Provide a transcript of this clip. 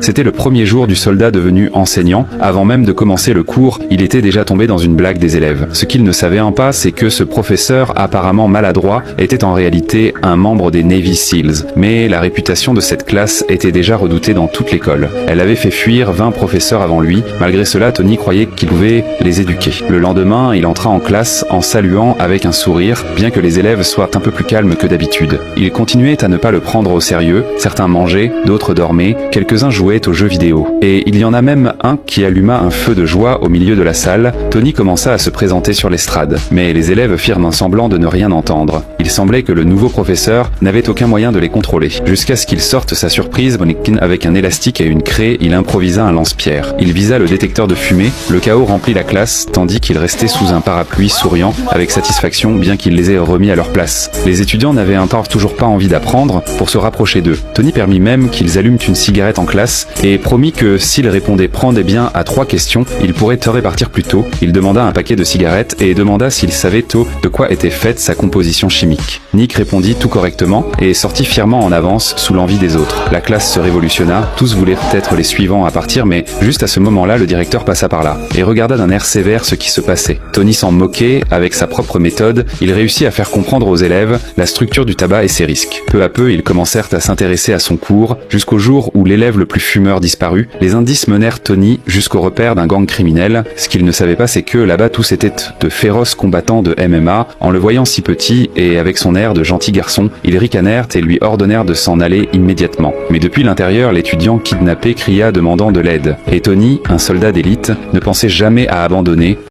C'était le premier jour du soldat devenu enseignant. Avant même de commencer le cours, il était déjà tombé dans une blague des élèves. Ce qu'il ne savait pas, c'est que ce professeur apparemment maladroit était en réalité un membre des Navy Seals. Mais la réputation de cette classe était déjà redoutée dans toute l'école. Elle avait fait fuir 20 professeurs avant lui. Malgré cela, Tony croyait qu'il pouvait les éduquer. Le lendemain, il entra en classe en saluant avec un sourire, bien que les élèves soient un peu plus calmes que d'habitude. Ils continuaient à ne pas le prendre au sérieux. Certains mangeaient, d'autres dormaient, quelques-uns jouaient aux jeux vidéo. Et il y en a même un qui alluma un feu de joie au milieu de la salle. Tony commença à se présenter sur l'estrade, mais les élèves firent un semblant de ne rien entendre. Il semblait que le nouveau professeur n'avait aucun moyen de les contrôler. Jusqu'à ce qu'il sorte sa surprise, avec un élastique et une craie, il improvisa un lance-pierre. Il visa le détecteur de fumée, le chaos remplit la classe, tandis qu'il restait sous un parapluie souriant avec satisfaction, bien qu'il les ait remis à leur place. Les étudiants n'avaient encore toujours pas envie d'apprendre pour se rapprocher d'eux. Tony permit même qu'ils allument une cigarette en classe et promit que s'ils répondaient bien à 3 questions, il pourrait te répartir plus tôt. Il demanda un paquet de cigarettes et demanda s'il savait tôt de quoi était faite sa composition chimique. Nick répondit tout correctement et sortit fièrement en avance sous l'envie des autres. La classe se révolutionna, tous voulaient être les suivants à partir, mais juste à ce moment-là, le directeur passa par là et regarda d'un air sévère ce qui se passait. Tony s'en moquait, avec sa propre méthode, il réussit à faire comprendre aux élèves la structure du tabac et ses risques. Peu à peu, ils commencèrent à s'intéresser à son cours, jusqu'au jour où l'élève le plus fumeur disparut. Les indices menèrent Tony jusqu'au repère d'un gang criminel. Ce qu'il ne savait pas, c'est que là-bas tous étaient de féroces combattants de MMA. En le voyant si petit et avec son air de gentil garçon, ils ricanèrent et lui ordonnèrent de s'en aller immédiatement. Mais depuis l'intérieur, l'étudiant kidnappé cria demandant de l'aide. Et Tony, un soldat d'élite, ne pensait jamais à abandonner.